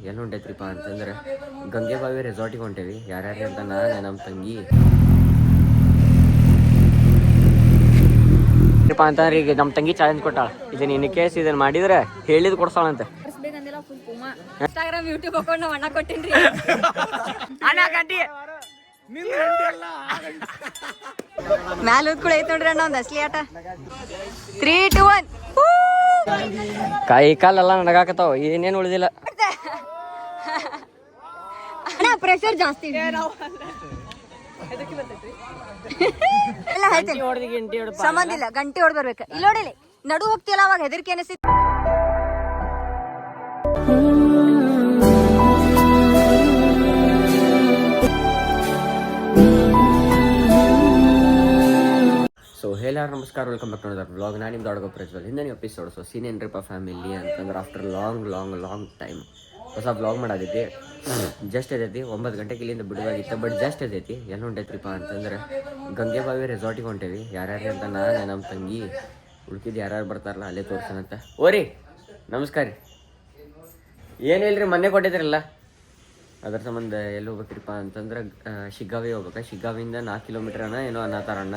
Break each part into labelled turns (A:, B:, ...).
A: ಎಲ್ಲ ಹೊಂಟೈತ್ರಿಪ್ಪ ಅಂತಂದ್ರೆ ಗಂಗೆಬಾವಿ ರೆಸಾರ್ಟಿಗೆ ಹೊಂಟೇವಿ. ಯಾರ್ಯಾರು ಅಂತ ನಾನು ನಮ್ಮ ತಂಗಿ ಅಂತಂದ್ರೆ ಈಗ ನಮ್ಮ ತಂಗಿ ಚಾಲೆಂಜ್ ಕೊಟ್ಟಾಳ. ಇದನ್ನ ಇನ್ ಕೇಸ್ ಇದನ್ನ ಮಾಡಿದ್ರೆ ಹೇಳಿದ್ ಕೊಡ್ಸಾಳಂತೆ.
B: ಇನ್ಸ್ಟಾಗ್ರಾಮ್ ಯೂಟ್ಯೂಬ್ ಅಕೌಂಟ್ ನಾವು ಅಣ್ಣ ಕೊಟ್ಟಿನ್ರಿ.
A: ಅಣ್ಣ ಗಂಟಿ
B: ಮ್ಯಾಲ ಉದ್ಕೂಳ ಐತ್ ನೋಡ್ರಿ ಅಣ್ಣ ಒಂದ್ ಅಸ್ಲಿ ಆಟ. 3, 2, 1
A: ಕೈ ಕಾಲೆಲ್ಲ ನಡಗಾಕತ್ತಾವ, ಏನೇನು ಉಳಿದಿಲ್ಲ.
B: ಅಣ್ಣ ಪ್ರೆಷರ್ ಜಾಸ್ತಿ ಸಂಬಂಧ ಇಲ್ಲ, ಗಂಟೆ ಹೊಡೆದ್ ಬರ್ಬೇಕು. ಇಲ್ಲಿ ನೋಡಿಲಿ ನಡು ಹೋಗ್ತಿಲ್ಲ, ಅವಾಗ ಹೆದರಿಕೆ ಅನಿಸ್ತಿ.
A: ಸೊ ಎಲ್ಲರೂ ನಮಸ್ಕಾರ, welcome back to another vlog. ನಾನು ನಿಮ್ಮ ದೊಡ್ಡ ಪ್ರಜ್ವಲ್. ಹಿಂದೆ ನೀವು ಎಪಿಸೋಡ್ ಸೊ ಸೀನೇನ್ರಿಪ್ಪ ಫ್ಯಾಮಿಲಿ ಅಂತಂದ್ರೆ ಆಫ್ಟರ್ ಲಾಂಗ್ ಟೈಮ್ ಹೊಸ ವ್ಲಾಗ್ ಮಾಡಾದೈತಿ. ಜಸ್ಟ್ ಐತಿ 9 ಗಂಟೆಗೆ ಇಲ್ಲಿಂದ ಬಿಡುವಾಗಿತ್ತು, ಬಟ್ ಜಸ್ಟ್ ಐತಿ. ಎಲ್ಲ ಹೊಂಟೈತ್ರಿಪ್ಪ ಅಂತಂದ್ರೆ ಗಂಗೆಬಾವಿ ರೆಸಾರ್ಟಿಗೆ ಹೊಂಟೇವಿ. ಯಾರ್ಯಾರು ಅಂತ ನಾನು ನಮ್ಮ ತಂಗಿ ಉಳ್ಕಿದ್ದು ಯಾರ್ಯಾರು ಬರ್ತಾರಲ್ಲ ಅಲ್ಲೇ ತೋರ್ಸೋಣಂತ. ಓರಿ ನಮಸ್ಕಾರ ರೀ. ಏನಿಲ್ಲ ರೀ, ಮೊನ್ನೆ ಕೊಟ್ಟಿದ್ರಲ್ಲ ಅದ್ರ ಸಂಬಂಧ ಎಲ್ಲಿ ಹೋಗ್ಬೇಕ್ರಿಪ್ಪ ಅಂತಂದ್ರೆ ಶಿಗ್ಗಾವಿ ಹೋಗ್ಬೇಕು. ಶಿಗ್ಗಾವಿಂದ 4 ಕಿಲೋಮೀಟರ್ ಏನೋ ಅನ್ನತಾರಣ್ಣ,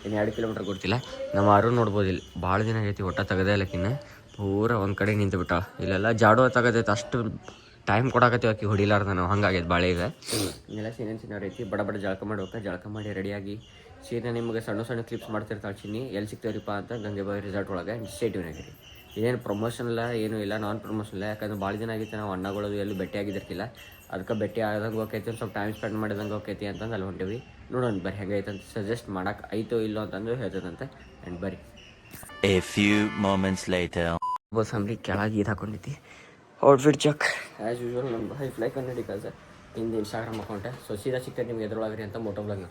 A: ಇನ್ನು 2 ಕಿಲೋಮೀಟ್ರ್ ಗೊತ್ತಿಲ್ಲ. ನಮ್ಮ ಆರು ನೋಡ್ಬೋದಿಲ್ಲ, ಭಾಳ ದಿನ ಆಗೈತಿ ಒಟ್ಟ ತೆಗದೇ ಇಲ್ಲಕ್ಕಿನ್ನ. ಪೂರ ಒಂದು ಕಡೆ ನಿಂತು ಬಿಟ್ಟ. ಇಲ್ಲೆಲ್ಲ ಜಾಡು ತಗದೈತೆ, ಅಷ್ಟು ಟೈಮ್ ಕೊಡಾಕತ್ತೀವಿ ಆಕಿ ಹೊಡಿಲಾರ್ದ ನಾವು. ಹಂಗಾಗೈತೆ ಭಾಳ ಈಗ. ಇಲ್ಲೆಲ್ಲ ಸೀನರ್ ಐತಿ. ಬಡ ಜಳಕ ಮಾಡ್ಬೇಕು. ಜಳಕ ಮಾಡಿ ರೆಡಿಯಾಗಿ ಸೀನಾ ನಿಮಗೆ ಸಣ್ಣ ಕ್ಲಿಪ್ಸ್ ಮಾಡ್ತಿರ್ತಾಳೆ. ಚಿನ್ನಿ ಎಲ್ಲಿ ಸಿಗ್ತೇವ್ರಿಪ್ಪ ಅಂತ ಗಂಗೆಬಾವಿ ರೆಸಾರ್ಟ್ ಒಳಗೆ ಸ್ಟೇಟಿವ್ನಾಗಿರಿ. ಏನು ಪ್ರಮೋಷನ್ ಇಲ್ಲ, ಏನೂ ಇಲ್ಲ, ನಾನ್ ಪ್ರಮೋಷನ್ ಇಲ್ಲ. ಯಾಕಂದ್ರೆ ಭಾಳ ದಿನ ಆಗಿತ್ತು ನಾವು ಅಣ್ಣಗಳದು ಎಲ್ಲೂ ಭೇಟಿ ಆಗಿದ್ದಿರ್ಕಿಲ್ಲ. ಅದಕ್ಕೆ ಭೇಟಿ ಆದಂಗೆ ಹೋಗ್ತೈತಿ, ಒಂದು ಸ್ವಲ್ಪ ಟೈಮ್ ಸ್ಪೆಂಡ್ ಮಾಡಿದಂಗೆ ಹೋಗ್ತೈತಿ ಅಂತಂದು ಅಲ್ಲಿ ಹೊಂಟೇವಿ. ನೋಡೋಣ ಬರ್ರಿ ಹೆಂಗೈತೆ ಅಂತ, ಸಜೆಸ್ಟ್ ಮಾಡೋಕೆ ಆಯಿತೋ ಇಲ್ಲೋ ಅಂತಂದು ಹೇಳ್ತದಂತೆ. ಆ್ಯಂಡ್ ಬರ್ರಿ.
C: A few moments later.
A: ಬಸ್ ಅಂಬ್ರಿ ಕೆಳಗೆ ಇದು ಹಾಕೊಂಡಿತಿ. ಔಟ್ಫಿಟ್ ಚೆಕ್ ಆ್ಯಸ್ ಯೂಶ್ವಲ್ ನಮ್ಮ ಹೈಫ್ಲೈ ಕನ್ನಡಿ ಕಾಸ ಹಿಂದೆ ಇನ್ಸ್ಟಾಗ್ರಾಮ್ ಅಕೌಂಟೆ. ಸೊ ಸೀದಾ ಸಿಗ್ತೈತೆ ನಿಮ್ಗೆ ಎದ್ರೊಳಗ್ರಿ ಅಂತ ಮೋಟೋ ಬ್ಲಾಗ್.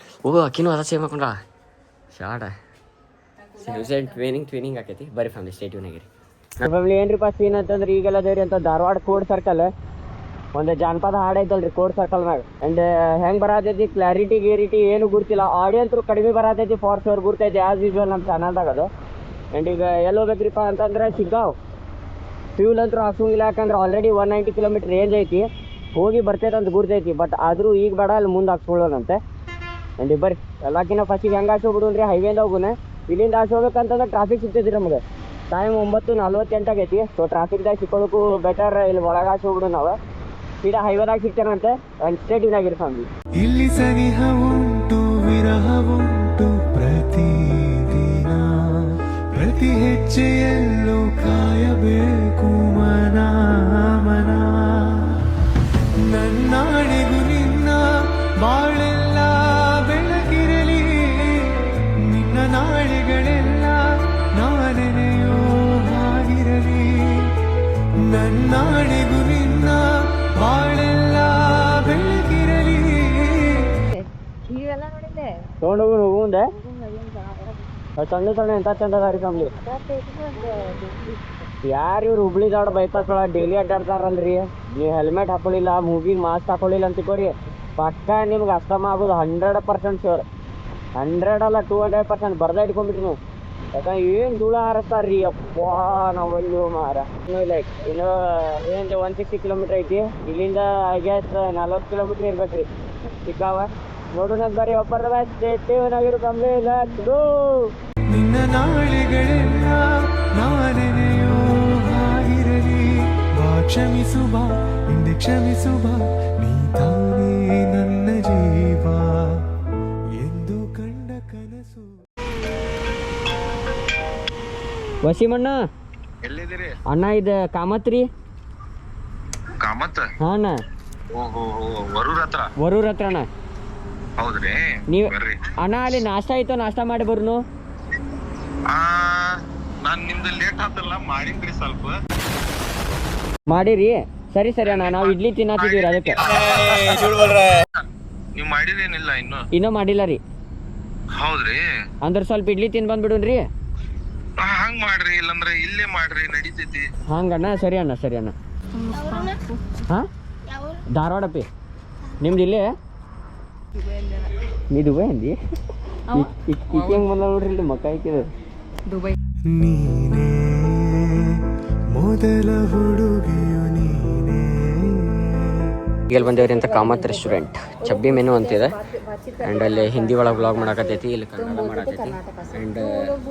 A: ಅಕ್ಕಿನೂ ಅದ ಸೇಮ್ ಹಾಕೊಂಡ್ರ ಶಾಡ ಟ್ವೀನಿಂಗ್ ಆಕೈತಿ. ಬರೀ ಫ್ಯಾಮಿಲಿ ಸ್ಟೇಟಿವ್ನಾಗಿರಿ. ನಮ್ಮ ಫ್ಯಾಮಿಲಿ ಏನ್ರಿಪ್ಪ ಸೀನ್ ಅಂತಂದ್ರೆ ಈಗೆಲ್ಲ ದೇವ್ರಿ ಅಂತ ಧಾರವಾಡ ಕೋಡ್ ಸರ್ಕಲ್ ಒಂದು ಜಾನಪದ ಹಾಡೈತಲ್ರಿ ಕೋಡ್ ಸರ್ಕಲ್ನಾಗ. ಆ್ಯಂಡ್ ಹೆಂಗೆ ಬರತೈತಿ ಕ್ಲಾರಿಟಿ ಗೇರಿಟಿ ಏನು ಗುರ್ತಿಲ್ಲ. ಆಡಿಯೋ ಅಂತೂ ಕಡಿಮೆ ಬರತೈತಿ, ಫಾರ್ ಶೋರ್ ಗುರ್ತೈತಿ ಆ್ಯಸ್ ಯೂಶ್ವಲ್ ನಮ್ಮ ಚಾನಲ್ದಾಗ ಅದು. ಆ್ಯಂಡ್ ಈಗ ಎಲ್ಲಿ ಹೋಗ್ಬೇಕ್ರಿಪ್ಪ ಅಂತಂದ್ರೆ ಶಿಗ್ಗಾವ್. ಫ್ಯೂಲ್ ಅಂತೂ ಹಾಕ್ಸೋಂಗಿಲ್ಲ, ಯಾಕಂದ್ರೆ ಆಲ್ರೆಡಿ 190 ಕಿಲೋಮೀಟ್ರ್ ರೇಂಜ್ ಐತಿ, ಹೋಗಿ ಬರ್ತೈತೆ ಅಂತ ಗುರ್ತೈತಿ. ಬಟ್ ಆದರೂ ಈಗ ಬೇಡ, ಅಲ್ಲಿ ಮುಂದೆ ಹಾಕ್ಸ್ಕೊಳ್ಳೋಣಂತೆ. ಆ್ಯಂಡ್ ಬರ್ರಿ ಎಲ್ಲಕ್ಕಿಂತ ಫಸ್ಟಿಗೆ ಹೆಂಗೆ ಹಾಕ್ಸೋಗ್ಬಿಡೋಣ್ರಿ, ಹೈವೇಂದ ಹೋಗೋಣ. ಇಲ್ಲಿಂದ ಹಾಕ್ಸೋಗ್ಬೇಕಂತಂದ್ರೆ ಟ್ರಾಫಿಕ್ ಸಿಗ್ತೈತಿ ರೀ ನಮಗೆ. ಟೈಮ್ 9:48 ಆಗೈತಿ. ಸೊ ಟ್ರಾಫಿಕ್ದಾಗ ಸಿಕ್ಕೋದಕ್ಕೂ ಬೆಟರ್ ಇಲ್ಲಿ ಒಳಗೆ ಹಾಕ್ಸೋಗ್ಬಿಡು ನಾವು. ಸೀದಾ ಹೈವೇದಾಗ ಸಿಗ್ತೇನಂತೆ. And ಸ್ಟೇಟಿವ್ನಾಗಿರಿ family.
D: ಇಲ್ಲಿ ಸನಿಹ ಉಂಟು, ವಿರಹ ಉಂಟು, ಪ್ರತಿದಿನ ಪ್ರತಿ ಹೆಜ್ಜೆಯಲ್ಲೂ ಕಾಯಬೇಕು ಮನ. ನನ್ನಾಣೆಗೂ ನಿನ್ನ ಬಾಳೆಲ್ಲ ಬೆಳಗಿರಲಿ, ನಿನ್ನ ನಾಳೆಗಳೆಲ್ಲ ನಾನೆನೆಯೋ ಹಾಗಿರಲಿ. ನನ್ನಾಣೆಗೂ ನಿನ್ನ ಬಾಳೆಲ್ಲ ಬೆಳಗಿರಲಿ.
A: ತೊಗೊಂಡೋಗು ಹೋಗುಂದೆ ಸಣ್ಣ ಎಂತ ಚಂದ ಅದಾರಿ ಫ್ಯಾಮಿಲಿ. ಯಾರು ಇವ್ರು ಹುಬ್ಳಿ ದಾಡ್ ಬೈಪಾಸ್ ಡೈಲಿ ಅಡ್ಡಾಡ್ತಾರಲ್ರಿ, ನೀವು ಹೆಲ್ಮೆಟ್ ಹಾಕೊಳ್ಳಿಲ್ಲ, ಮೂಗಿಗೆ ಮಾಸ್ಕ್ ಹಾಕೊಳ್ಳಿಲ್ಲ ಅಂತ ತಿಳ್ಕೊರಿ, ಪಕ್ಕ ನಿಮ್ಗೆ ಅಸ್ತಮ ಆಗೋದು 100% ಶೋರ್. 100 ಅಲ್ಲ 200% ಬರ್ದ ಇಟ್ಕೊಂಡ್ಬಿಟ್ರಿ ನೀವು. ಯಾಕಂದ್ರೆ ಏನು ಧೂಳ ಹಾರಿಸ್ತಾರ್ರಿ ಅಪ್ಪ ನಾವಲ್ಲಿ ಮಾರ. ಲೈಕ್ ಇನ್ನು ಏನು 160 ಕಿಲೋಮೀಟ್ರ್ ಐತಿ ಇಲ್ಲಿಂದ. ಐ ಗ್ಯಾಸ್ 40 ಕಿಲೋಮೀಟ್ರ್ ಇರ್ಬೇಕ್ರಿ ಸಿಕ್ಕಾವ. ನೋಡೋಣ ಬರ್ರಿ ಒಬ್ಬರ ಸ್ಟೇಟಿವ್ನಾಗಿರೋ ಫ್ಯಾಮಿಲಿ. Let's go.
D: ನಿನ್ನ ನಾಳೆಗಳೆಲ್ಲ ನಾನೆನೆಯೋ ಹಾಗಿರಲಿ. ಬಾ ಕ್ಷಮಿಸು ಬಾ, ಹಿಂದೆ ಕ್ಷಮಿಸು ಬಾ, ನೀ ತಾನೇ ನನ್ನ ಜೀವ ಎಂದು ಕಂಡ ಕನಸು.
A: ವಸೀಮಣ್ಣ
E: ಎಲ್ಲಿದ್ದೀರಿ
A: ಅಣ್ಣ? ಇದು ಕಾಮತ್ರಿ.
E: ಕಾಮತ್?
A: ಹಾ ಅಣ್ಣ, ವರೂರ್ ಹತ್ರ ಅಣ್ಣ.
E: ಹೌದ್ರಿ,
A: ನೀವು
E: ಬರ್ರಿ
A: ಅಣ್ಣ ಅಲ್ಲಿ ನಾಷ್ಟ ಆಯ್ತು, ನಾಷ್ಟ ಮಾಡಿ ಬರ್ನು.
E: ನಾನ್ ನಿಮ್ದು ಲೇಟ್ ಆತಲ್ಲ, ಮಾಡಿದ್ರಿ ಸ್ವಲ್ಪ
A: ಮಾಡಿರಿ. ಸರಿ ಅಣ್ಣ, ನಾವು ಇಡ್ಲಿ ತಿನ್ನತ್ತಿದೀವಿ ಅದಕ್ಕೆ.
E: ನೀವ್ ಮಾಡಿದೇನಿಲ್ಲ
A: ಇನ್ನೂ ಮಾಡಿಲ್ಲ ರೀ.
E: ಹೌದ್ರಿ,
A: ಅಂದ್ರೆ ಸ್ವಲ್ಪ ಇಡ್ಲಿ ತಿನ್ ಬಂದ್ಬಿಡುನ್ರಿ.
E: ಹಂಗ್ ಮಾಡ್ರಿ, ಇಲ್ಲಂದ್ರೆ ಇಲ್ಲೇ ಮಾಡ್ರಿ, ನಡೀತೈತಿ.
A: ಹಂಗಣ್ಣ, ಸರಿ ಅಣ್ಣ. ಹಾ ಧಾರವಾಡ ಪಿ ನಿಮ್ದು ಇಲ್ಲೇ? ನೀ ದುಬೈ ಅಂದಿ? ಈಗ ಹೆಂಗ್ ಬಂದ ನೋಡ್ರಿ ಇಲ್ಲಿ ಮಕ್ಕ ಹಾಕಿದ್ರು
B: ದುಬೈ.
D: ನೀನೇ ಮೊದಲ ಹುಡುಗಿಯು, ನೀನೇ
A: ಈಗ ಬಂದೇವ್ರಿ ಅಂತ ಕಾಮತ್ ರೆಸ್ಟೋರೆಂಟ್ ಚಬ್ಬಿ ಮೆನು ಅಂತಿದೆ. ಆ್ಯಂಡ್ ಅಲ್ಲಿ ಹಿಂದಿ ಒಳಗೆ ವ್ಲಾಗ್ ಮಾಡಕತ್ತೈತಿ, ಇಲ್ಲಿ ಕನ್ನಡ ಮಾಡಕತ್ತೈತಿ. ಆ್ಯಂಡ್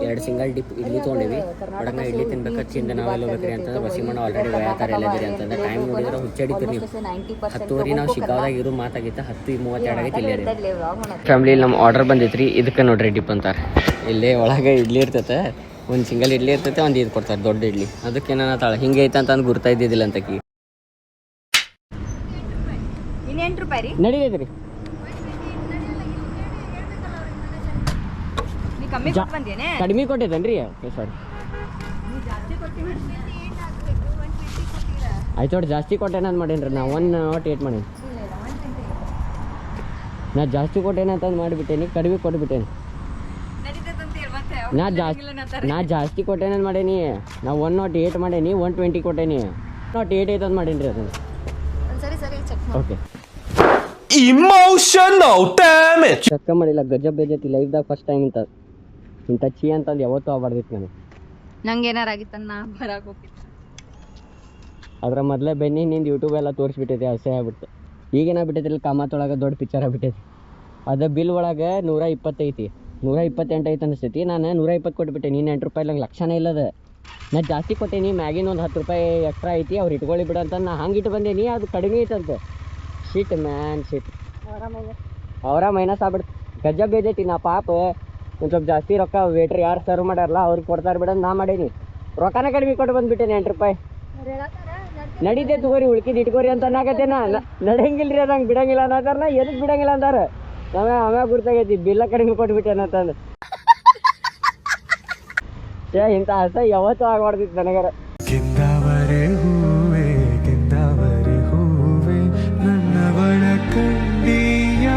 A: 2 ಸಿಂಗಲ್ ಡಿಪ್ ಇಡ್ಲಿ ತೊಗೊಂಡಿವಿ. ಬಡಂಗ ಇಡ್ಲಿ ತಿನ್ಬೇಕು ಚಿಂದ ನಾವೆಲ್ಲ ಹೋಗ್ಬೇಕ್ರಿ ಅಂತಂದ್ರೆ ಬಸಿಮಣ್ಣ ಆಲ್ರೆಡಿ ವಯಾತಾರ ಎಲ್ಲದಿರಿ ಅಂತಂದ್ರೆ ಟೈಮ್ ನೋಡಿದ್ರೆ ಹುಚ್ಚಡಿತೀರಿ ನೀವು. 10:30 ನಾವು ಶಿಕಾದಾಗ ಇರೋ ಮಾತಾಗಿತ್ತು 10:32 ಆಗೈತಿ ಇಲ್ಲೇ ರೀ. ಫ್ಯಾಮಿಲಿ ನಮ್ಮ ಆರ್ಡರ್ ಬಂದೈತ್ರಿ. ಇದಕ್ಕೆ ನೋಡ್ರಿ ಡಿಪ್ ಅಂತಾರೆ. ಇಲ್ಲೇ ಒಳಗೆ ಇಡ್ಲಿ ಇರ್ತೈತೆ, ಒಂದು ಸಿಂಗಲ್ ಇಡ್ಲಿ ಇರ್ತೈತೆ, ಒಂದು ಇದು ಕೊಡ್ತಾರೆ ದೊಡ್ಡ ಇಡ್ಲಿ. ಅದಕ್ಕೆ ಏನಾರ ತಾಳ ಹಿಂಗೆ ಐತೆ ಅಂತಂದು ಗುರ್ತಾ ಇದ್ದಿದ್ದಿಲ್ಲ ಅಂತಕಿ.
B: ₹8 ರೀ
A: ನಡೀತೈತ್ರಿ.
B: ನೀ ಕಮ್ಮಿ ಕೊಟ್ಟು ಬಂದೇನೆ.
A: ಕಡಿಮೆ ಕೊಟ್ಟೈತೇನ್ರಿ? ಓಕೆ ಸಾರಿ ಆಯ್ತು ನೋಡಿ, ಜಾಸ್ತಿ ಕೊಟ್ಟೇನ ಅಂತ ಮಾಡೇನ್ರಿ. ನಾ 108 ಮಾಡೇನಿ. ನಾ ಜಾಸ್ತಿ ಕೊಟ್ಟೇನೆ ಅಂತಂದು ಮಾಡಿಬಿಟ್ಟೇನಿ, ಕಡಿಮೆ ಕೊಟ್ಬಿಟ್ಟೇನಿ. ನಾ ಜಾಸ್ತಿ ಕೊಟ್ಟೇನೆ ಅಂತ ಮಾಡೇನಿ. ನಾ 108 ಮಾಡೇನಿ, 120 ಕೊಟ್ಟೇನಿ. 108 ಐತೆ ಅಂತ ಮಾಡೇನ್ರಿ ಅದನ್ನು. Okay
D: Emotional damage.
A: ಚಕ್ಕ ಮಾಡಿಲ್ಲ, ಗಜಬ್ ಬೇಜೈತಿ ಲೈಫ್ದಾಗ ಫಸ್ಟ್ ಟೈಮ್ ಇಂಥ ಚೀ ಅಂತಂದು ಯಾವತ್ತೂ ಆಗ್ಬಾರ್ದಿತ್ತು ನನಗೆ.
B: ನಂಗೆ ಏನಾರ ಆಗಿತ್ತ ನಾ ಬರಾಕ್ ಹೋಗಿತ್ತು.
A: ಅದ್ರ ಮೊದಲೇ ಬೆನ್ನಿ ನಿಂದು ಯೂಟ್ಯೂಬ್ ಎಲ್ಲ ತೋರಿಸ್ಬಿಟ್ಟೈತಿ, ಅಸಹ್ಯ ಆಗ್ಬಿಟ್ಟು. ಈಗೇನ ಬಿಟ್ಟೈತಿ ಕಾಮತ್ತೊಳಗೆ ದೊಡ್ಡ ಪಿಕ್ಚರ್ ಆಗ್ಬಿಟ್ಟೈತಿ. ಅದು ಬಿಲ್ ಒಳಗೆ 120 ಐತಿ, 128 ಐತೆ ಅನಿಸ್ತೈತಿ. ನಾನು 120 ಕೊಟ್ಬಿಟ್ಟೆ. ನೀನು ₹8 ನಂಗೆ ಲಕ್ಷನೇ ಇಲ್ಲದ. ನಾ ಜಾಸ್ತಿ ಕೊಟ್ಟೇನಿ, ಮ್ಯಾಗಿನ ಒಂದು ₹10 ಎಕ್ಸ್ಟ್ರಾ ಐತಿ, ಅವ್ರು ಇಟ್ಕೊಳ್ಳಿ ಬಿಡು ಅಂತ ನಾ ಹಂಗೆ ಇಟ್ಟು ಬಂದೇನಿ. ಅದು ಕಡಿಮೆ ಐತಂತೆ. ಶೀಟ್ ಮ್ಯಾನ್ ಶೀಟ್, ಅವರ ಮೈನಸ್ ಆಗ್ಬಿಡ್ತು. ಗಜ್ಜ ಬೇಜೈತಿ. ನಾ ಪಾಪ ಒಂದು ಸ್ವಲ್ಪ ಜಾಸ್ತಿ ರೊಕ್ಕ ವೇಟ್ರ್ ಯಾರು ಸರ್ವ್ ಮಾಡ್ಯಾರಲ್ಲ ಅವ್ರಿಗೆ ಕೊಡ್ತಾರೆ ಬಿಡೋದು ನಾ ಮಾಡೀನಿ. ರೊಕ್ಕನ ಕಡಿಮೆ ಕೊಟ್ಟು ಬಂದುಬಿಟ್ಟೇನೆ ₹8. ನಡೀತೆ ತಗೋರಿ, ಉಳ್ಕಿದ್ದು ಇಟ್ಕೋರಿ ಅಂತ ಅನ್ನಕತ್ತೆ. ನಡೆಯಂಗಿಲ್ಲ ರೀ, ಅದಂಗೆ ಬಿಡಂಗಿಲ್ಲ ಅನ್ನತಾರ. ಎದಕ್ಕೆ ಬಿಡಂಗಿಲ್ಲ ಅಂತಾರ. ಆಮ್ಯಾಗ ಗುರ್ತಾಗೈತಿ ಬಿಲ್ಲ ಕಡಿಮೆ ಕೊಟ್ಬಿಟ್ಟೇನಂತಂದು. ಇಂಥ ಅರ್ಥ ಯಾವತ್ತೂ ಆಗ್ಬಾರ್ದಿತ್ತು ನನಗಾರ.
D: ಕೆಂದಾವರೆ ಹೂವೆ, ಕೆಂದಾವರೆ ಹೂವೆ, ನನ್ನವಳ ಕಂಡಿಯ,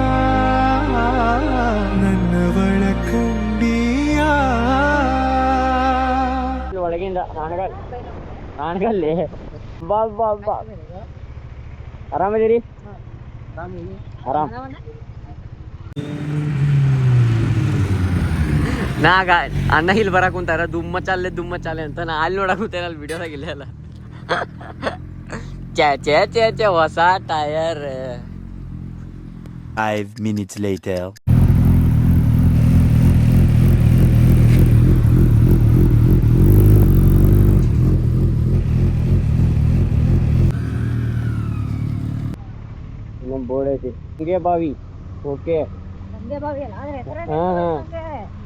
D: ನನ್ನವಳ ಕಂಡಿಯ.
A: ಒಳಗಿಂದ ನಾಣಗಲ್ಲಿ ಬಾ ಬಾ ಬಾ. ಆರಾಮದಿರಿ? ಆರಾಮ್. ನಾಗ ಅಣ್ಣ ಇಲ್ಲಿ ಬರಕ್ ಕುಂತಾರ ದುಮ್ಮ ಚಾಲೆ ಅಂತ. ನಾ ಅಲ್ಲಿ ನೋಡಕ್ ಕುಂತೇನೆ, ಅಲ್ಲಿ ವಿಡಿಯೋದಾಗ ಇಲ್ಲೇ ಅಲ್ಲ. ಚೇ ಹೊಸ ಟಯರ್.
C: 5 minutes later.
A: ಇನ್ನೊಂದು ಬೋರ್ಡ್ ಐತಿ, ಗಂಗೆ ಬಾವಿ. ಓಕೆ,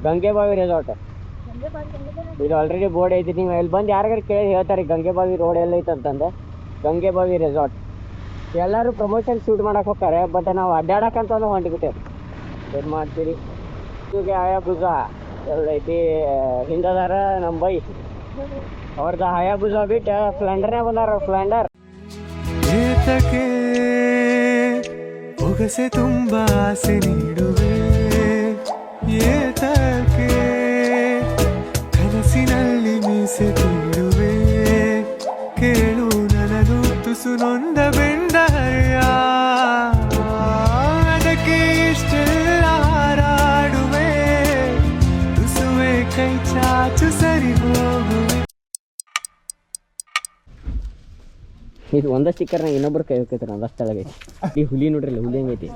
A: ಗಂಗೆ ಬಾವಿ ರೆಸಾರ್ಟ್. ಇದು ಆಲ್ರೆಡಿ ಬೋರ್ಡ್ ಐತಿ. ನೀವು ಇಲ್ಲಿ ಬಂದು ಯಾರಿಗಾರು ಕೇಳಿ ಹೇಳ್ತಾರೆ ಗಂಗೆ ಬಾವಿ ರೋಡ್ ಎಲ್ಲ ಐತೆ ಅಂತಂದು. ಗಂಗೆ ಬಾವಿ ರೆಸಾರ್ಟ್. ಎಲ್ಲರೂ ಪ್ರಮೋಷನ್ ಶೂಟ್ ಮಾಡಕ್ಕೆ ಹೋಗ್ತಾರೆ, ಬಟ್ ನಾವು ಅಡ್ಡಾಡಕ್ಕಂತಂದು ಹೊಂಟ್ಬಿಟ್ಟೇವೆ. ಏನು ಮಾಡ್ತೀರಿ? ಇವಾಗ ಹಯಾಬುಜ ಎಲ್ಲ ಐತಿ. ಹಿಂದದಾರ ನಮ್ಮ ಬೈ ಅವ್ರದ್ದು ಹಯಾಬುಜ ಬಿಟ್ಟು ಸ್ಪ್ಲೆಂಡರ್ನೇ ಬಂದಾರ. ಸ್ಪ್ಲೆಂಡರ್
D: ಏತಕ್ಕೆ ಒಗಸೆ ತುಂಬ ಆಸೆ ನೀಡುವೆ, ಏತಕ್ಕೆ ಕನಸಿನಲ್ಲಿ ಮೀಸೆ ತೀಡುವೆ, ಕೇಳು ನನದು ತುಸು ನೊಂದ ಬೆಂದ ಹರೆಯ, ಅದಕ್ಕೆ ಇಷ್ಟೆಲ್ಲ ಹಾರಾಡುವೆ, ತುಸುವೆ ಕೈ ಚಾಚು ಸರಿ ಹೋಗುವೆ.
A: ಇದು ಒಂದೇ ಸ್ಟಿಕ್ಕರ್ನ ಇನ್ನೊಬ್ರು ಕೈ ಹೋಗ್ತೈತೆ ನಾನು ರಸ್ತೆಳಗೈತಿ. ಈ ಹುಲಿ ನೋಡ್ರಿ, ಹುಲಿ ಹಂಗೈತಿ.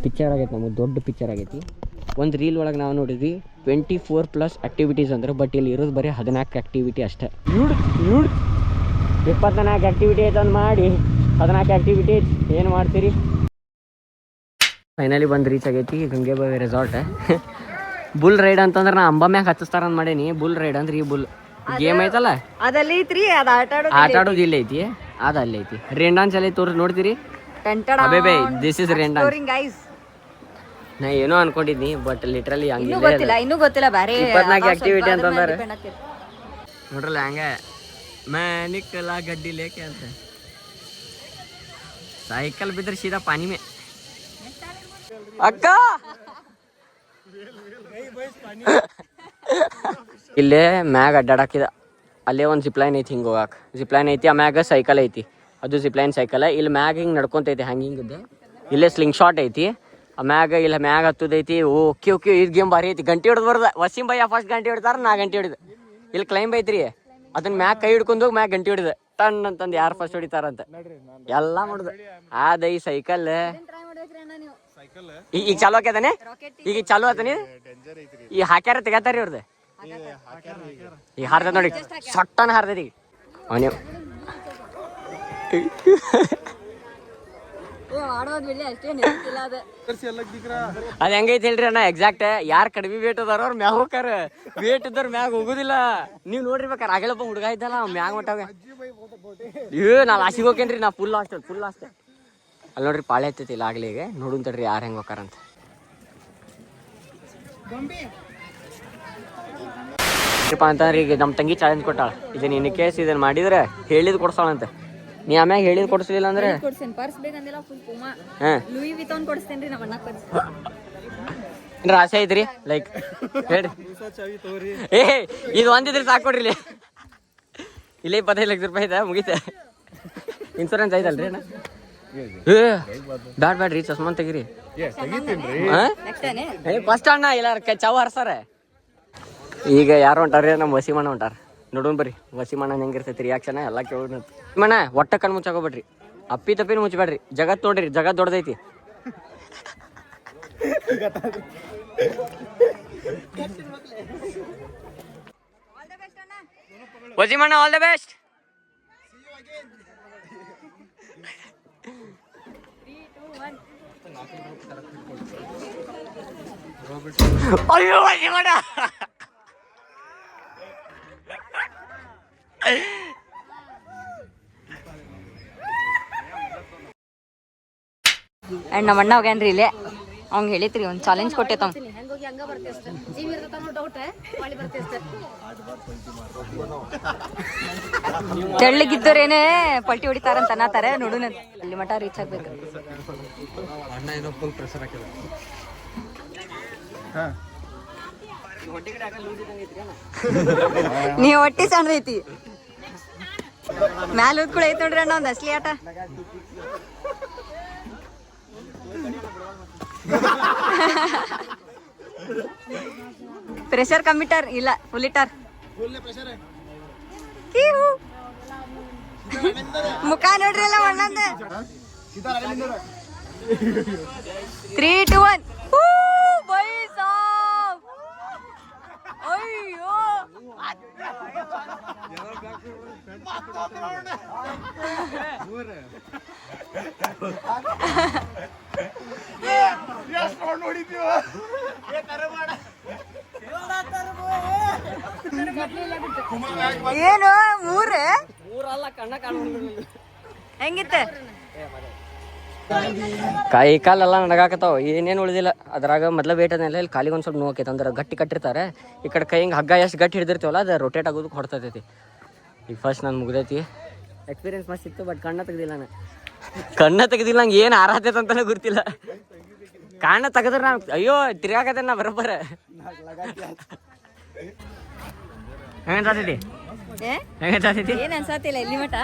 A: ಪಿಕ್ಚರ್ ಆಗೈತಿ, ನಮಗೆ ದೊಡ್ಡ ಪಿಕ್ಚರ್ ಆಗೈತಿ. ಒಂದು ರೀಲ್ ಒಳಗೆ ನಾವು ನೋಡಿದ್ವಿ 24+ ಆ್ಯಕ್ಟಿವಿಟೀಸ್ ಅಂದ್ರೆ, ಬಟ್ ಇಲ್ಲಿ ಇರೋದು ಬರೀ 14 ಆ್ಯಕ್ಟಿವಿಟಿ ಅಷ್ಟೇ. 24 ಆ್ಯಕ್ಟಿವಿಟಿ ಐತಂದು ಮಾಡಿ 14 ಆ್ಯಕ್ಟಿವಿಟಿ ಏನು ಮಾಡ್ತೀರಿ? ಫೈನಲಿ ಬಂದು ರೀಚ್ ಆಗೈತಿ ಗಂಗೆ ಬಾವಿ ರೆಸಾರ್ಟ್. ಬುಲ್ ರೈಡ್ ಅಂತಂದ್ರೆ ನಾ ಅಂಬ ಮ್ಯಾಗ ಹಚ್ಚಿಸ್ತಾರ ಅಂತ ಮಾಡೀನಿ. ಬುಲ್ ರೈಡ್ ಅಂದ್ರೆ ಈ ಬುಲ್ ಗೇಮ್ ಐತಲ್ಲ,
B: ಅದಲ್ಲಿ ಐತ್ರಿ, ಅದು
A: ಆಟ ಆಡೋದು ಇಲ್ಲ ಐತಿ, ಅದು ಅಲ್ಲಿ ಐತಿ. ರೇನ್ ಡಾನ್ಸ್ ಎಲ್ಲ ತೋರಿಸಿ ನೋಡ್ತೀರಿ? ಅಬೇ ದಿಸ್ ಇಸ್ ರೇನ್ ಡಾನ್ಸ್. ನಾ ಏನೋ ಅನ್ಕೊಂಡಿದ್ನಿ, ಬಟ್ ಲಿಟ್ರಲಿ
B: ಇನ್ನೂ ಗೊತ್ತಿಲ್ಲ. ಬೇರೆ
A: 24 ಆಕ್ಟಿವಿಟಿ ಅಂತಂದಾರೆ ನೋಡ್ರಲ್ಲ. ಹಂಗ ಮ್ಯಾನಿಕಲ ಗಡ್ಡಿ ಲೇಕೆ ಅಂತ ಸೈಕಲ್ ಬಿದ್ರೆ ಸೀದಾ ಪಾನಿ ಮೇ. ಅಕ್ಕ ಇಲ್ಲೇ ಮ್ಯಾಗ ಅಡ್ಡಾಡಾಕಿದ. ಅಲ್ಲೇ ಒಂದು ಜಿಪ್ಲೈನ್ ಐತಿ, ಹಿಂಗೆ ಹೋಗಾಕ ಜಿಪ್ಲೈನ್ ಐತಿ. ಆ ಮ್ಯಾಗ ಸೈಕಲ್ ಐತಿ, ಅದು ಜಿಪ್ಲೈನ್ ಸೈಕಲ್. ಇಲ್ಲಿ ಮ್ಯಾಗ ಹಿಂಗೆ ನಡ್ಕೊಂತೈತಿ ಹಂಗಿಂಗದ್ದು. ಇಲ್ಲೇ ಸ್ಲಿಂಗ್ ಶಾಟ್ ಐತಿ. ಆ ಮ್ಯಾಗ ಇಲ್ಲ ಮ್ಯಾಗ ಹತ್ತದೈತಿ. ಓಕೆ ಇದು ಗೇಮ್ ಭಾರಿ ಐತಿ. ಗಂಟೆ ಹೊಡೆದು ಬರ್ದ ವಸೀಂ ಭಯ್ಯ ಫಸ್ಟ್ ಗಂಟೆ ಹೊಡ್ತಾರ, ನಾ ಗಂಟೆ ಹೊಡಿದ. ಇಲ್ಲಿ ಕ್ಲೈಂಬ್ ಐತ್ರಿ, ಅದನ್ನ ಮ್ಯಾಗ ಕೈ ಹಿಡ್ಕೊಂಡು ಮ್ಯಾಗ ಗಂಟೆ ಹೊಡಿದ. ಟನ್ ಅಂತಂದು ಯಾರು ಫಸ್ಟ್ ಹೊಡಿತಾರಂತ ಎಲ್ಲ ಮಾಡುದು ಆದ ಈ ಸೈಕಲ್ ಈಗ ಚಾಲು ಆಕ್ಯತಾನೆ ಈಗ ಚಾಲು ಆತಾನೆ ಈ ಹಾಕ್ಯಾರ ತೆಗತಾರಿ ಅವ್ರದ್ದು ಈಗ ಹಾರ್ತದ ನೋಡಿ ಸಟ್ಟನ ಹಾರ್ತೈತಿ ಅವನೇ ಅದ್ ಹೆಂಗೈತಿ ಹೇಳ್ರಿ ಅಣ್ಣ ಎಕ್ಸಾಕ್ಟ್ ಯಾರು ಕಡಿಮೆ ವೇಟ್ ಅದಾರ ಅವ್ರ ಮ್ಯಾಗ ಹೋಗಾರ ವೇಟ್ ಇದ್ದವ್ರ ಮ್ಯಾಗ ಹೋಗುದಿಲ್ಲ ನೀವ್ ನೋಡಿರ್ಬೇಕಾರ ಆಗಲಪ್ಪ ಹುಡುಗ ಇದ್ದಲ್ಲ ಅವ್ ಮ್ಯಾಗ ಮಟ್ಟಾಗ ನಾ ಲಾಸಿಗೆ ಹೋಗ್ತೇನ್ರಿ ನಾ ಫುಲ್ ಲಾಸ್ಟ್ ಅಲ್ಲಿ ನೋಡ್ರಿ ಪಾಳೆ ಹತ್ತೈತಿ ಇಲ್ಲ ಆಗ್ಲಿ ಈಗ ನೋಡುನ್ ತಡ್ರಿ ಯಾರು ಹೆಂಗ್ ಹೋಗಾರಂತ ಅಂತಂದ್ರೆ ಈಗ ನಮ್ಮ ತಂಗಿ ಚಾಲೆಂಜ್ ಕೊಟ್ಟಾಳ ಇದನ್ನ ಇನ್ ಕೇಸ್ ಇದನ್ನ ಮಾಡಿದ್ರೆ ಹೇಳಿದ್ ಕೊಡ್ಸಾಳಂತ ನೀ ಆಮ್ಯಾಗ ಹೇಳಿದ್ ಕೊಡ್ಸಲಿಲ್ಲ ಅಂದ್ರೆ ಏನ್ರ ಆಸೆ ಐತ್ರಿ ಲೈಕ್ ಹೇಳ್ರಿ ಏ ಇದು ಒಂದಿದ್ರೆ ಸಾಕೊಡ್ರಿ ಇಲ್ಲೇ 25 ಲಕ್ಷ ರೂಪಾಯಿ ಐತೆ ಮುಗೀತ ಇನ್ಸೂರೆನ್ಸ್ ಐತಲ್ರಿ ಅಣ್ಣ ಬ್ಯಾಡ್ರಿ ಚಸ್ಮಾನ್ ತೆಗಿರಿ ಫಸ್ಟ್ ಅಣ್ಣ ಇಲ್ಲ ಚಾವು ಹರ್ಸಾರ ಈಗ ಯಾರು ಹೊಂಟಾರ್ರಿ ನಮ್ಮ ವಸಿಮಣ್ಣ ಹೊಂಟಾರ ನೋಡೋಣ ಬರ್ರಿ ವಸಿಮಣ್ಣ ಹೆಂಗಿರ್ತೈತಿ ರಿಯಾಕ್ಷನ್ ಎಲ್ಲ ಕೇಳೋಣ ಮಣ್ಣ ಒಟ್ಟ ಕಣ್ ಮುಚ್ಚಾಕೋಬೇಡ್ರಿ ಅಪ್ಪಿ ತಪ್ಪಿನ ಮುಚ್ಚಬೇಡ್ರಿ ಜಗತ್ ನೋಡ್ರಿ ಜಗತ್ ದೊಡ್ಡದೈತಿ ವಸಿಮಣ್ಣ ಆಲ್ ದ ಬೆಸ್ಟ್ ಅಯ್ಯೋ ವಸಿಮಣ್ಣ
B: ಅಂಡ್ ನಮ್ಮ ಅಣ್ಣ ಹೋಗ್ಯಾನ್ರಿ ಇಲ್ಲೇ ಅವ್ನ್ ಹೇಳಿತ್ರಿ ಒಂದ್ ಚಾಲೆಂಜ್ ಕೊಟ್ಟೈತ ತೆಳ್ಳಗಿದ್ದೋರೇನೆ ಪಲ್ಟಿ ಹೊಡಿತಾರಂತ ಅನ್ನತಾರೆ ನೋಡುನ ಅಲ್ಲಿ ಮಠ ರೀಚ್ ಆಗ್ಬೇಕು ನೀ ಹೊಟ್ಟಿ ಸಣ್ಣದೈತಿ ಮ್ಯಾಲ ಊದ್ ಕೂಡ ಐತ್ ನೋಡ್ರಿ ಅಣ್ಣ ಒಂದ್ ಅಸ್ಲಿ ಆಟ ಪ್ರೆಷರ್ ಕಮ್ಮಿಟಾರ್ ಇಲ್ಲ ಫುಲ್ ಇಟ್ಟಾರ್ ಮುಖ ನೋಡ್ರಿ ಅಲ್ಲ ಒಳ್ಳಂದ 3, 2, 1 ಬೈ ಸಾಬ್ ಅಯ್ಯೋ ಏನು ಮೂರಲ್ಲ ಕಣ್ಣ ಹೆಂಗಿತ್ತ ಕೈ ಕಾಲೆಲ್ಲ ನಡಗಾಕತ್ತಾವ ಏನೇನು ಉಳಿದಿಲ್ಲ ಅದ್ರಾಗ ಮೊದ್ಲ ವೇಟ್ ಅದನ್ನೆಲ್ಲ ಇಲ್ಲಿ ಕಾಲಿಗೆ ಒಂದು ಸ್ವಲ್ಪ ನೋವಾಕೈತೆ ಅಂದ್ರೆ ಗಟ್ಟಿ ಕಟ್ಟಿರ್ತಾರೆ ಈ ಕಡೆ ಕೈ ಹಿಂಗೆ ಹಗ್ಗ ಎಷ್ಟು ಗಟ್ಟಿ ಹಿಡಿದಿರ್ತೀವಲ್ಲ ಅದು ರೊಟೇಟ್ ಆಗೋದಕ್ಕೆ ಹೊಡ್ತೈತಿ ಈಗ ಫಸ್ಟ್ ನಾನು ಮುಗ್ದೈತಿ ಎಕ್ಸ್ಪೀರಿಯನ್ಸ್ ಮಸ್ತ್ ಇತ್ತು ಬಟ್ ಕಣ್ಣ ತೆಗ್ದಿಲ್ಲ ನಂಗೆ ಏನು ಆರಾತೈತೆ ಅಂತಾನೆ ಗೊತ್ತಿಲ್ಲ ಕಣ್ಣ ತೆಗೆದ್ರೆ ನಾನು ಅಯ್ಯೋ ತಿರ್ಗಾಕತ್ತೆ ನಾ ಬರೋಬ್ಬರ ಹೆಂಗೈತಿ ಏನ್ ಅನ್ಸತ್ತಿಲ್ಲ ಇಲ್ಲಿ ಮಟ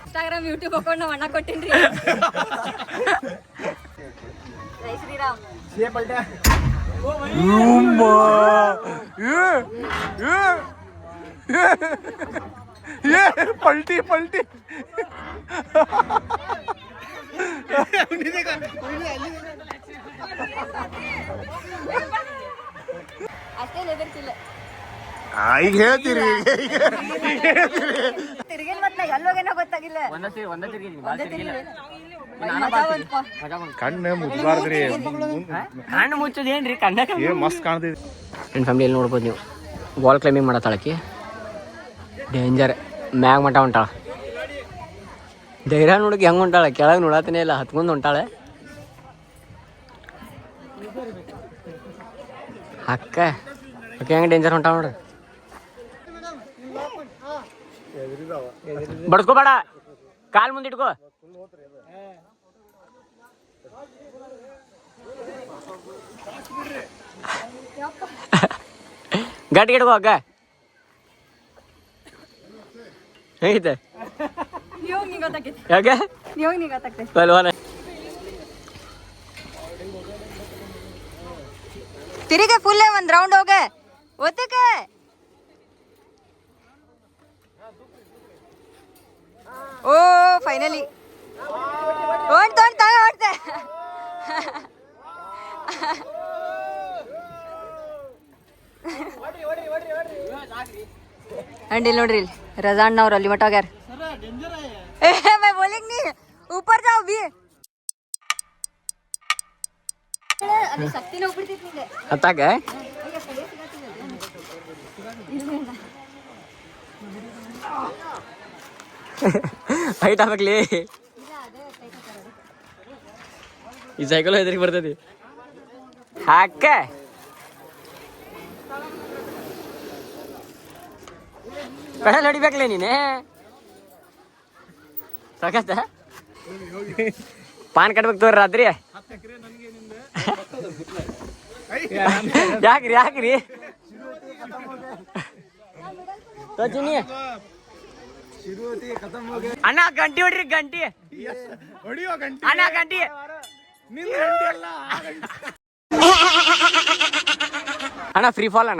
B: ಇನ್ಸ್ಟಾಗ್ರಾಮ್ ಯೂಟ್ಯೂಬ್ ಅಕೌಂಟ್ ನಮ್ಮ ಅಣ್ಣ ಕೊಟ್ಟಿನ್ರಿ ಜೈ ಶ್ರೀರಾಮ್
D: ಪಲ್ಟಿ
B: ಅಷ್ಟೇ ಹೆದರ್ತಿಲ್ಲ
D: ಈಗ ಹೇಳ್ತೀರಿ
B: ತಿರ್ಗೇನ್ ಮತ್ ನಾ ಎಲ್ಲೋಗೇನೋ ಗೊತ್ತಾಗಿಲ್ಲ
D: ಕಣ್ಣು ಮುಚ್ಚಬಾರ್ದ್ರಿ
A: ಕಣ್ಣು ಮುಚ್ಚೋದು ಏನ್ರಿ ಕಣ್ಣ
D: ಮಸ್ತ್ ಕಾಣ್ತೈತಿ
A: ನನ್ನ ಫ್ಯಾಮಿಲಿಯಲ್ಲಿ ನೋಡ್ಬೋದು ನೀವು ವಾಲ್ ಕ್ಲೈಂಬಿಂಗ್ ಮಾಡತ್ತಾಳಕಿ ಡೇಂಜರ್ ಮ್ಯಾಗ ಮಟ ಹೊಂಟಾಳ ಧೈರ್ಯ ನೋಡಕ್ಕೆ ಹೆಂಗೆ ಹೊಂಟಾಳೆ ಕೆಳಗೆ ನೋಡತ್ತನೇ ಇಲ್ಲ ಹತ್ಕೊಂಡು ಹೊಂಟಾಳೆ ಅಕ್ಕ ಓಕೆ ಹೆಂಗೆ ಡೇಂಜರ್ ಹೊಂಟಾಳ ನೋಡ್ರಿ ಬಡ್ಸ್ಕೋಬೇಡ ಕಾಲ್ ಮುಂದಿಟ್ಕೋ ಗಟ್ಟಿ ಇಟ್ಕೋ ಅಕ್ಕ ಹೇಗೈತೆ ಯಾಕೆ
B: ತಿರುಗ ಫುಲ್ ಒಂದ್ ರೌಂಡ್ ಹೋಗ ಒತ್ತಕ
F: ಓ ಫೈನಲಿ ಹೊಡ್ತೆ ಅಂಡ್ ಇಲ್ಲಿ ನೋಡ್ರಿ ಇಲ್ಲಿ ರಜಾಣ್ಣವ್ರು ಅಲ್ಲಿ ಮಟ್ಟ ಹೋಗ್ಯಾರ मैं बोलेंगे नहीं ऊपर जाओ भी
B: ಹತ್ತಾಗ ಹೈಟ್ ಆಗ್ಬೇಕ್ಲಿ ಈ ಸೈಕಲ್ ಹೆದರಿಗೆ ಬರ್ತೈತಿ ಹಾಕ ಕಡಲ್ ಹೊಡಿಬೇಕಲೇ ನೀನೆ ಸಾಕತ್ತ ಪಾನ್ ಕಟ್ಬೇಕು ತೋರಿ ರಾತ್ರಿ ಯಾಕ್ರಿ ಚಿನ್ನಿ ಅಣ್ಣ ಗಂಟಿ ಹೊಡ್ರಿ ಗಂಟಿ
D: ಹೊಡಿಯೋ ಗಂಟೆ
B: ಅಣ್ಣ ಗಂಟಿ
D: ನಿನ್ನ ಗಂಟೆ ಅಲ್ಲ
B: ಅಣ್ಣ ಫ್ರೀ ಫಾಲ್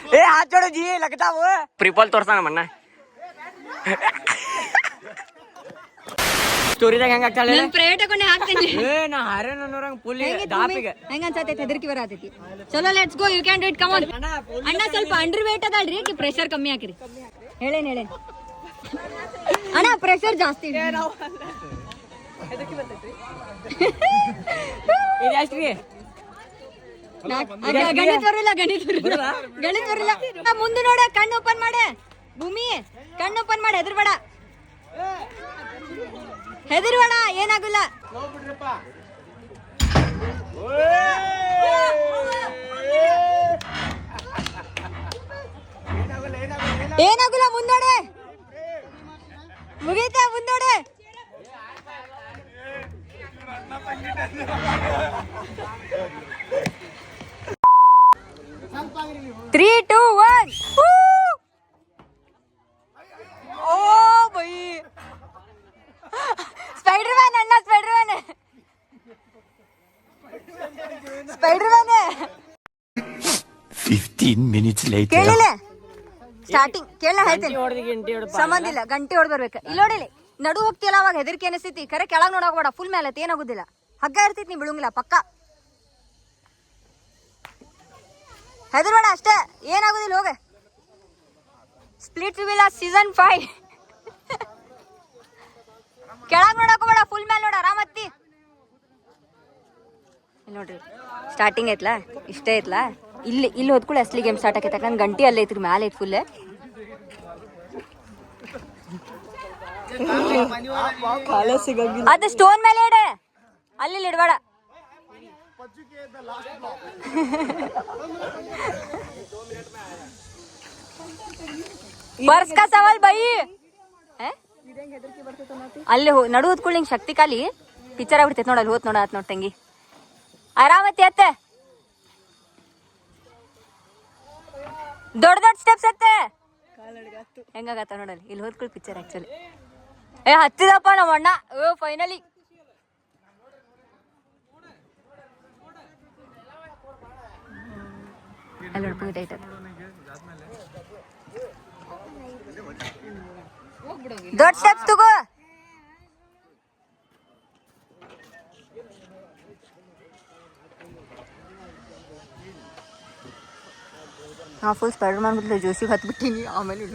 B: ए हाथ जोड़ो जी लगता वो फ्री फॉल तोर्सा मन्ना ಸ್ಟೋರಿ ದಾಗ ಹೆಂಗ ಆಗ್ತಾಳೆ
F: ನಾನು ಪ್ರೈವೇಟ್ ಅಕೌಂಟ್ ಹಾಕ್ತೀನಿ
B: ಏ ನಾ ಹಾರೆ ನನ್ನೋರಂಗ ಫುಲ್ ದಾಪಿಗೆ
F: ಹೆಂಗ ಅನ್ಸತೈತಿ ಹೆದರ್ಕಿ ಬರತೈತಿ ಚಲೋ let's go you can do it come on ಅಣ್ಣ ಸ್ವಲ್ಪ ಅಂಡರ್ ವೇಟ್ ಅದಲ್ರಿ ಕಿ ಪ್ರೆಷರ್ ಕಮ್ಮಿ ಹಾಕಿರಿ ಹೇಳೇನ್ ಅಣ್ಣ ಪ್ರೆಷರ್ ಜಾಸ್ತಿ
B: ಇದು ಎಷ್ಟ್ರಿ
F: ಗಣಿತ ಬರಲ್ಲ ಮುಂದೆ ನೋಡ ಕಣ್ಣು ಓಪನ್ ಮಾಡೆ ಭೂಮಿ ಕಣ್ಣು ಓಪನ್ ಮಾಡಿ ಹೆದರ್ಬೇಡ ಏನಾಗಲ್ಲ ಏನಾಗಲ್ಲ ಮುಂದೋಡೆ ಮುಗೀತಾ ಮುಂದೋಡೆ 3, 2, 1 ओ भाई स्पाइडरमैन अन्ना स्पाइडरमैन
C: 15 minutes later.
F: ಕೇಳಿಲ್ಲ ಸ್ಟಾರ್ಟಿಂಗ್ ಕೇಳ ಹೇಳ್ತೀನಿ ಸಂಬಂಧ ಇಲ್ಲ ಗಂಟೆ ಹೊಡೆದ್ ಬರ್ಬೇಕು ಇಲ್ಲಿ ನೋಡಿಲಿ ನಡು ಹೋಗ್ತಿಲ್ಲ ಅವಾಗ ಹೆದರಿಕೆ ಅನಿಸ್ತೈತಿ ಕರೆ ಕೆಳಗ್ ನೋಡೋಗ್ಬೇಡ ಫುಲ್ ಮೇಲೆ ಏನಾಗುದಿಲ್ಲ ಹಗ್ಗ ಇರ್ತೈತಿ ನೀ ಬಿಡುಂಗಿಲ್ಲ ಪಕ್ಕ ಹೆದರ್ಬೇಡ ಅಷ್ಟೇ ಏನಾಗುದಿಲ್ಲ ಹೋಗ ಸ್ಪ್ಲಿಟ್ ವಿಲ್ ಸೀಸನ್ 5 ಕೆಳಗ್ ನೋಡಕೋಬೇಡ ಫುಲ್ ಮೇಲೆ ನೋಡ ಆರಾಮತ್ತಿ ಇಲ್ಲಿ ನೋಡ್ರಿ ಸ್ಟಾರ್ಟಿಂಗ್ ಐತ್ಲಾ ಇಷ್ಟೇ ಐತ್ಲಾ ಇಲ್ಲಿ ಹೊದ್ಕೊಳ್ಳಿ ಅಸ್ಲಿ ಗೇಮ್ ಸ್ಟಾರ್ಟ್ ಆಕೈತೆ ಯಾಕಂದ್ರೆ ಗಂಟಿ ಅಲ್ಲೇ ಐತ್ರಿ ಮ್ಯಾಲೆ ಐತಿ ಫುಲ್ ಅದು ಸ್ಟೋನ್ ಮೇಲೆ ಇಡ ಅಲ್ಲಿ ಇಡಬೇಡ ಬರ್ಸ್ ಕಾ ಸವಾಲ್ ಬೈ ಅಲ್ಲಿ ನಡು ಹೊತ್ಕೊಳ್ಳಿ ಹಿಂಗ್ ಶಕ್ತಿ ಖಾಲಿ ಪಿಕ್ಚರ್ ಆಗ್ಬಿಡ್ತೈತೆ ನೋಡಲ್ಲಿ ಹೋತ್ ನೋಡ ಆತ್ ನೋಡ್ ತಂಗಿ ಆರಾಮತಿ ಅತ್ತೆ ದೊಡ್ಡ ಸ್ಟೆಪ್ಸ್ ಅತ್ತೆ ಹೆಂಗಾಗತ್ತ ನೋಡಲ್ಲಿ ಇಲ್ಲಿ ಹೋದ್ಕೊಳ್ಳಿ ಪಿಕ್ಚರ್ ಆಕ್ಚುಲಿ ಏ ಹತ್ತಿದಪ್ಪ ನಮ್ಮ ಅಣ್ಣ ಫೈನಲಿ ಅಲ್ಲಿ ನೋಡ್ಕೊಂಡು ಐತದ ದೊಡ್ಡ ಸ್ಟೆಪ್ಸ್ ತಗೋ ಹಾ ಫುಲ್ ಸ್ಪೈಡರ್ ಮ್ಯಾನ್ ಬಿಟ್ಟು ಜೋಶಿಗೆ ಹತ್ಬಿಟ್ಟಿನಿ ಆಮೇಲೆ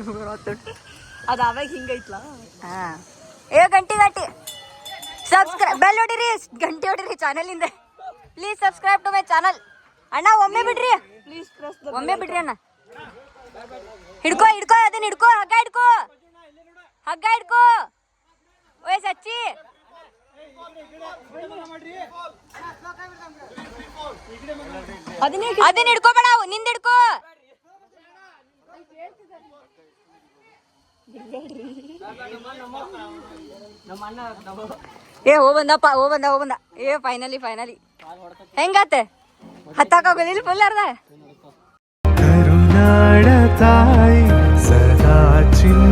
F: ಅದು ಆವಾಗ ಹಿಂಗೈತ್ಲ ಹಾ ಏ ಗಂಟಿ ಸಬ್ಸ್ಕ್ರೈಬ್ ಬೆಲ್ ಹೊಡಿರಿ ಗಂಟೆ ಹೊಡಿರಿ ಚಾನಲಿಂದ please subscribe to my channel ಅಣ್ಣ ಒಮ್ಮೆ ಬಿಡ್ರಿ ಅಣ್ಣ ಹಿಡ್ಕೋ ಅದನ್ನ ಹಿಡ್ಕೋ ಹಗ್ಗ ಹಿಡ್ಕೋ ಓಯ್ ಸಚ್ಚಿ ಅದನ್ನ ಹಿಡ್ಕೋಬೇಡ ನಿಂದ ಹಿಡ್ಕೋ ಏ ಹೋ ಬಂದ ಏ ಫೈನಲಿ ಹೆಂಗಾತೆ ಹತ್ತಾಕೋದಿಲ್ಲ ಫುಲ್ ಅರ್ಧ
D: ಕರುನಾಡ ತಾಯಿ ಸದಾ ಚಿನ್ನ